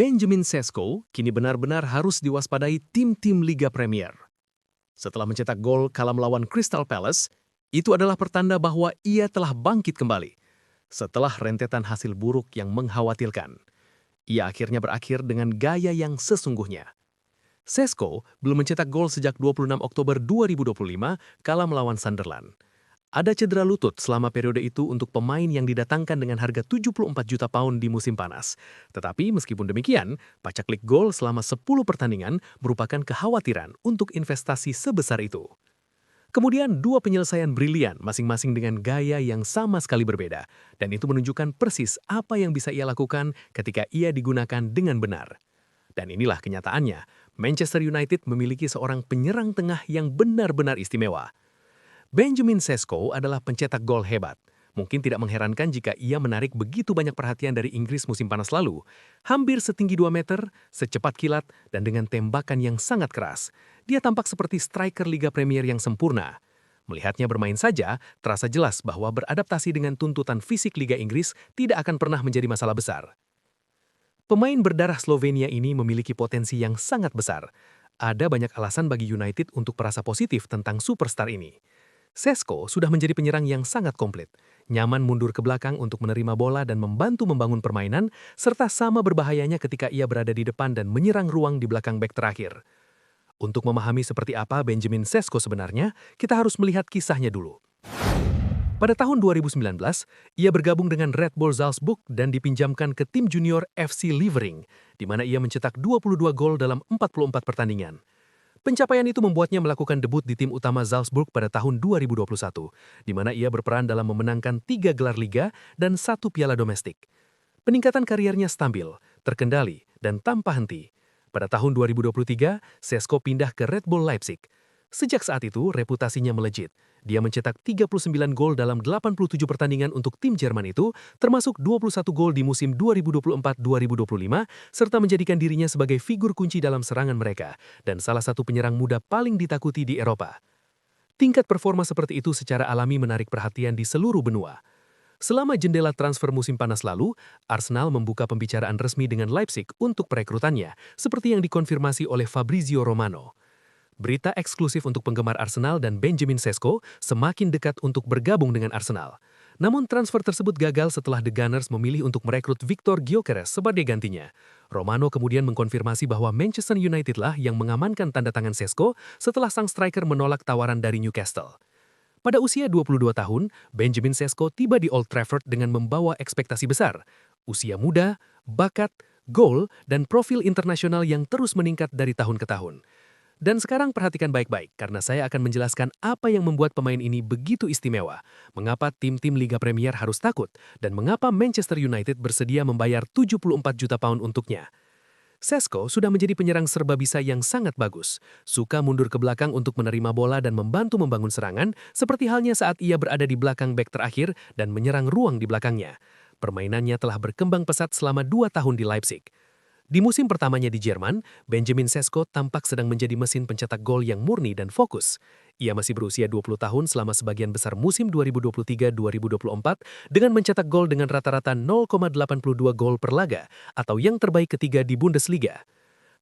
Benjamin Sesko kini benar-benar harus diwaspadai tim-tim Liga Premier. Setelah mencetak gol kala melawan Crystal Palace, itu adalah pertanda bahwa ia telah bangkit kembali. Setelah rentetan hasil buruk yang mengkhawatirkan, ia akhirnya berakhir dengan gaya yang sesungguhnya. Sesko belum mencetak gol sejak 26 Oktober 2025 kala melawan Sunderland. Ada cedera lutut selama periode itu untuk pemain yang didatangkan dengan harga 74 juta pound di musim panas. Tetapi meskipun demikian, pacaklik gol selama 10 pertandingan merupakan kekhawatiran untuk investasi sebesar itu. Kemudian dua penyelesaian brilian masing-masing dengan gaya yang sama sekali berbeda. Dan itu menunjukkan persis apa yang bisa ia lakukan ketika ia digunakan dengan benar. Dan inilah kenyataannya, Manchester United memiliki seorang penyerang tengah yang benar-benar istimewa. Benjamin Sesko adalah pencetak gol hebat. Mungkin tidak mengherankan jika ia menarik begitu banyak perhatian dari Inggris musim panas lalu. Hampir setinggi 2 meter, secepat kilat, dan dengan tembakan yang sangat keras. Dia tampak seperti striker Liga Premier yang sempurna. Melihatnya bermain saja, terasa jelas bahwa beradaptasi dengan tuntutan fisik Liga Inggris tidak akan pernah menjadi masalah besar. Pemain berdarah Slovenia ini memiliki potensi yang sangat besar. Ada banyak alasan bagi United untuk merasa positif tentang superstar ini. Sesko sudah menjadi penyerang yang sangat komplit, nyaman mundur ke belakang untuk menerima bola dan membantu membangun permainan, serta sama berbahayanya ketika ia berada di depan dan menyerang ruang di belakang bek terakhir. Untuk memahami seperti apa Benjamin Sesko sebenarnya, kita harus melihat kisahnya dulu. Pada tahun 2019, ia bergabung dengan Red Bull Salzburg dan dipinjamkan ke tim junior FC Liefering, di mana ia mencetak 22 gol dalam 44 pertandingan. Pencapaian itu membuatnya melakukan debut di tim utama Salzburg pada tahun 2021, di mana ia berperan dalam memenangkan 3 gelar liga dan 1 piala domestik. Peningkatan kariernya stabil, terkendali, dan tanpa henti. Pada tahun 2023, Sesko pindah ke Red Bull Leipzig. Sejak saat itu, reputasinya melejit. Dia mencetak 39 gol dalam 87 pertandingan untuk tim Jerman itu, termasuk 21 gol di musim 2024-2025, serta menjadikan dirinya sebagai figur kunci dalam serangan mereka, dan salah satu penyerang muda paling ditakuti di Eropa. Tingkat performa seperti itu secara alami menarik perhatian di seluruh benua. Selama jendela transfer musim panas lalu, Arsenal membuka pembicaraan resmi dengan Leipzig untuk perekrutannya, seperti yang dikonfirmasi oleh Fabrizio Romano. Berita eksklusif untuk penggemar Arsenal dan Benjamin Sesko semakin dekat untuk bergabung dengan Arsenal. Namun transfer tersebut gagal setelah The Gunners memilih untuk merekrut Victor Gyökeres sebagai gantinya. Romano kemudian mengkonfirmasi bahwa Manchester United lah yang mengamankan tanda tangan Sesko setelah sang striker menolak tawaran dari Newcastle. Pada usia 22 tahun, Benjamin Sesko tiba di Old Trafford dengan membawa ekspektasi besar. Usia muda, bakat, gol, dan profil internasional yang terus meningkat dari tahun ke tahun. Dan sekarang perhatikan baik-baik, karena saya akan menjelaskan apa yang membuat pemain ini begitu istimewa, mengapa tim-tim Liga Premier harus takut, dan mengapa Manchester United bersedia membayar 74 juta pound untuknya. Sesko sudah menjadi penyerang serba bisa yang sangat bagus, suka mundur ke belakang untuk menerima bola dan membantu membangun serangan, seperti halnya saat ia berada di belakang bek terakhir dan menyerang ruang di belakangnya. Permainannya telah berkembang pesat selama 2 tahun di Leipzig. Di musim pertamanya di Jerman, Benjamin Sesko tampak sedang menjadi mesin pencetak gol yang murni dan fokus. Ia masih berusia 20 tahun selama sebagian besar musim 2023-2024 dengan mencetak gol dengan rata-rata 0,82 gol per laga atau yang terbaik ketiga di Bundesliga.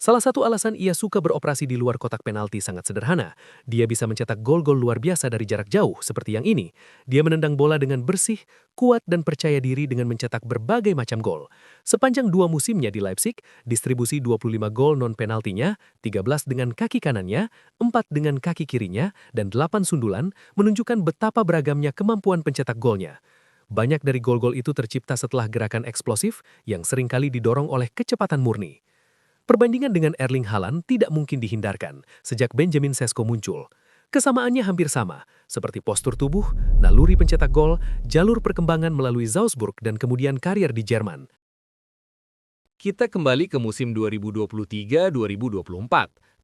Salah satu alasan ia suka beroperasi di luar kotak penalti sangat sederhana. Dia bisa mencetak gol-gol luar biasa dari jarak jauh seperti yang ini. Dia menendang bola dengan bersih, kuat dan percaya diri dengan mencetak berbagai macam gol. Sepanjang 2 musimnya di Leipzig, distribusi 25 gol non-penaltinya, 13 dengan kaki kanannya, 4 dengan kaki kirinya, dan 8 sundulan, menunjukkan betapa beragamnya kemampuan pencetak golnya. Banyak dari gol-gol itu tercipta setelah gerakan eksplosif yang seringkali didorong oleh kecepatan murni. Perbandingan dengan Erling Haaland tidak mungkin dihindarkan sejak Benjamin Sesko muncul. Kesamaannya hampir sama, seperti postur tubuh, naluri pencetak gol, jalur perkembangan melalui Salzburg dan kemudian karier di Jerman. Kita kembali ke musim 2023-2024.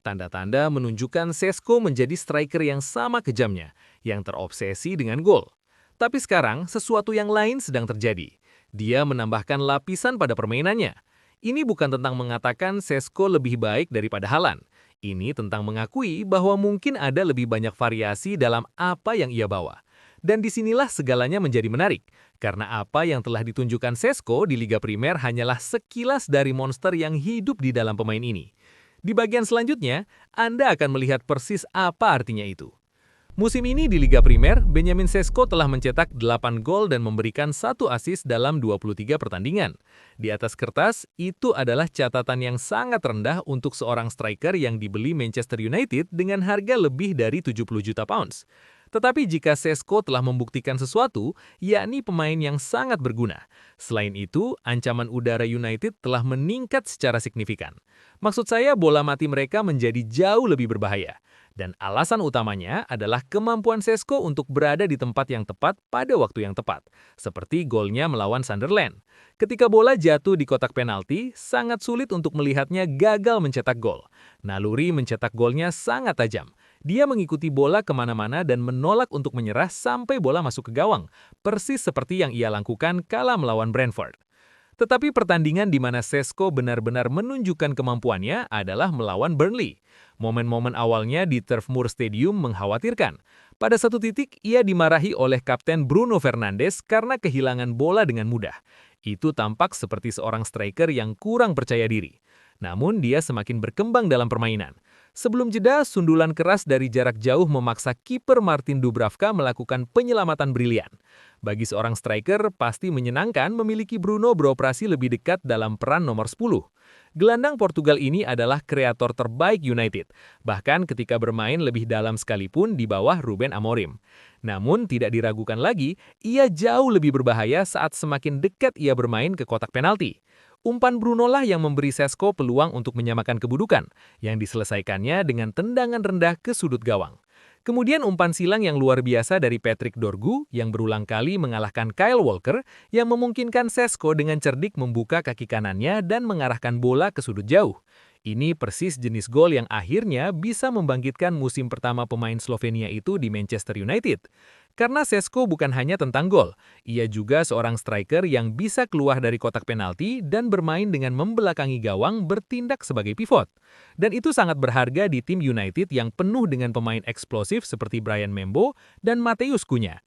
Tanda-tanda menunjukkan Sesko menjadi striker yang sama kejamnya, yang terobsesi dengan gol. Tapi sekarang, sesuatu yang lain sedang terjadi. Dia menambahkan lapisan pada permainannya. Ini bukan tentang mengatakan Sesko lebih baik daripada Haaland. Ini tentang mengakui bahwa mungkin ada lebih banyak variasi dalam apa yang ia bawa. Dan disinilah segalanya menjadi menarik, karena apa yang telah ditunjukkan Šeško di Liga Primer hanyalah sekilas dari monster yang hidup di dalam pemain ini. Di bagian selanjutnya, Anda akan melihat persis apa artinya itu. Musim ini di Liga Primer, Benjamin Šeško telah mencetak 8 gol dan memberikan 1 assist dalam 23 pertandingan. Di atas kertas, itu adalah catatan yang sangat rendah untuk seorang striker yang dibeli Manchester United dengan harga lebih dari 70 juta pounds. Tetapi jika Šeško telah membuktikan sesuatu, yakni pemain yang sangat berguna. Selain itu, ancaman udara United telah meningkat secara signifikan. Maksud saya, bola mati mereka menjadi jauh lebih berbahaya. Dan alasan utamanya adalah kemampuan Šeško untuk berada di tempat yang tepat pada waktu yang tepat, seperti golnya melawan Sunderland. Ketika bola jatuh di kotak penalti, sangat sulit untuk melihatnya gagal mencetak gol. Naluri mencetak golnya sangat tajam. Dia mengikuti bola kemana-mana dan menolak untuk menyerah sampai bola masuk ke gawang, persis seperti yang ia lakukan kala melawan Brentford. Tetapi pertandingan di mana Šeško benar-benar menunjukkan kemampuannya adalah melawan Burnley. Momen-momen awalnya di Turf Moor Stadium mengkhawatirkan. Pada satu titik, ia dimarahi oleh Kapten Bruno Fernandes karena kehilangan bola dengan mudah. Itu tampak seperti seorang striker yang kurang percaya diri. Namun dia semakin berkembang dalam permainan. Sebelum jeda, sundulan keras dari jarak jauh memaksa kiper Martin Dubravka melakukan penyelamatan brilian. Bagi seorang striker, pasti menyenangkan memiliki Bruno beroperasi lebih dekat dalam peran nomor 10. Gelandang Portugal ini adalah kreator terbaik United, bahkan ketika bermain lebih dalam sekalipun di bawah Ruben Amorim. Namun tidak diragukan lagi, ia jauh lebih berbahaya saat semakin dekat ia bermain ke kotak penalti. Umpan Bruno lah yang memberi Šeško peluang untuk menyamakan kedudukan, yang diselesaikannya dengan tendangan rendah ke sudut gawang. Kemudian umpan silang yang luar biasa dari Patrick Dorgu yang berulang kali mengalahkan Kyle Walker yang memungkinkan Šeško dengan cerdik membuka kaki kanannya dan mengarahkan bola ke sudut jauh. Ini persis jenis gol yang akhirnya bisa membangkitkan musim pertama pemain Slovenia itu di Manchester United. Karena Šeško bukan hanya tentang gol, ia juga seorang striker yang bisa keluar dari kotak penalti dan bermain dengan membelakangi gawang bertindak sebagai pivot. Dan itu sangat berharga di tim United yang penuh dengan pemain eksplosif seperti Bryan Mbeumo dan Matheus Cunha.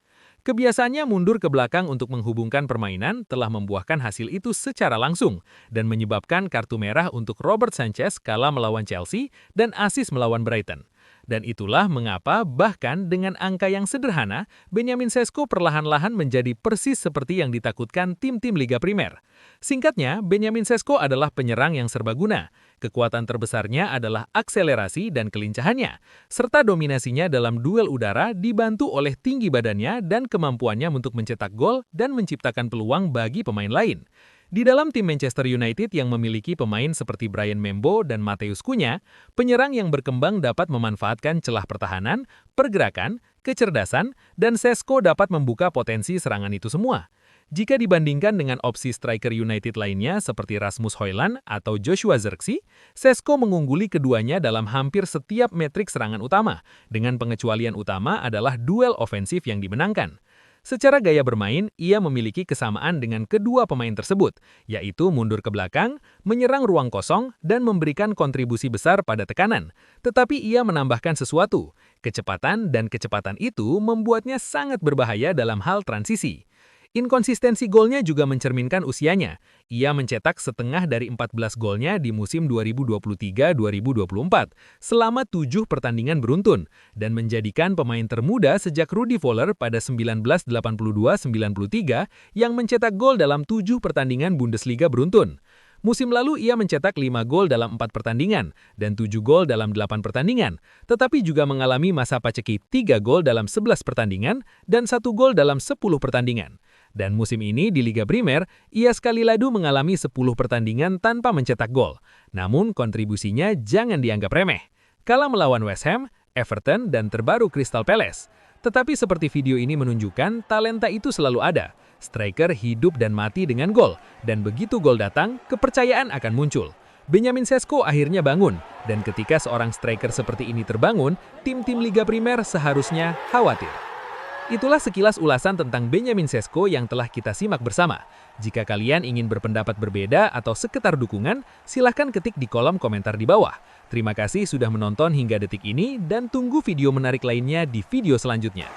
Kebiasaannya mundur ke belakang untuk menghubungkan permainan telah membuahkan hasil itu secara langsung dan menyebabkan kartu merah untuk Robert Sanchez kala melawan Chelsea dan assist melawan Brighton. Dan itulah mengapa bahkan dengan angka yang sederhana, Benjamin Šeško perlahan-lahan menjadi persis seperti yang ditakutkan tim-tim Liga Primer. Singkatnya, Benjamin Šeško adalah penyerang yang serbaguna. Kekuatan terbesarnya adalah akselerasi dan kelincahannya, serta dominasinya dalam duel udara dibantu oleh tinggi badannya dan kemampuannya untuk mencetak gol dan menciptakan peluang bagi pemain lain. Di dalam tim Manchester United yang memiliki pemain seperti Bryan Mbeumo dan Matheus Cunha, penyerang yang berkembang dapat memanfaatkan celah pertahanan, pergerakan, kecerdasan, dan Šeško dapat membuka potensi serangan itu semua. Jika dibandingkan dengan opsi striker United lainnya seperti Rasmus Højlund atau Joshua Zirkzee, Šeško mengungguli keduanya dalam hampir setiap metrik serangan utama, dengan pengecualian utama adalah duel ofensif yang dimenangkan. Secara gaya bermain, ia memiliki kesamaan dengan kedua pemain tersebut, yaitu mundur ke belakang, menyerang ruang kosong, dan memberikan kontribusi besar pada tekanan. Tetapi ia menambahkan sesuatu. Kecepatan dan kecepatan itu membuatnya sangat berbahaya dalam hal transisi. Inkonsistensi golnya juga mencerminkan usianya. Ia mencetak setengah dari 14 golnya di musim 2023-2024 selama 7 pertandingan beruntun dan menjadikan pemain termuda sejak Rudi Völler pada 1982-93 yang mencetak gol dalam 7 pertandingan Bundesliga beruntun. Musim lalu ia mencetak 5 gol dalam 4 pertandingan dan 7 gol dalam 8 pertandingan, tetapi juga mengalami masa pacekik 3 gol dalam 11 pertandingan dan 1 gol dalam 10 pertandingan. Dan musim ini di Liga Primer, ia sekali lagi mengalami 10 pertandingan tanpa mencetak gol. Namun kontribusinya jangan dianggap remeh. Kala melawan West Ham, Everton, dan terbaru Crystal Palace. Tetapi seperti video ini menunjukkan, talenta itu selalu ada. Striker hidup dan mati dengan gol, dan begitu gol datang, kepercayaan akan muncul. Benjamin Šeško akhirnya bangun, dan ketika seorang striker seperti ini terbangun, tim-tim Liga Primer seharusnya khawatir. Itulah sekilas ulasan tentang Benjamin Šeško yang telah kita simak bersama. Jika kalian ingin berpendapat berbeda atau sekedar dukungan, silahkan ketik di kolom komentar di bawah. Terima kasih sudah menonton hingga detik ini dan tunggu video menarik lainnya di video selanjutnya.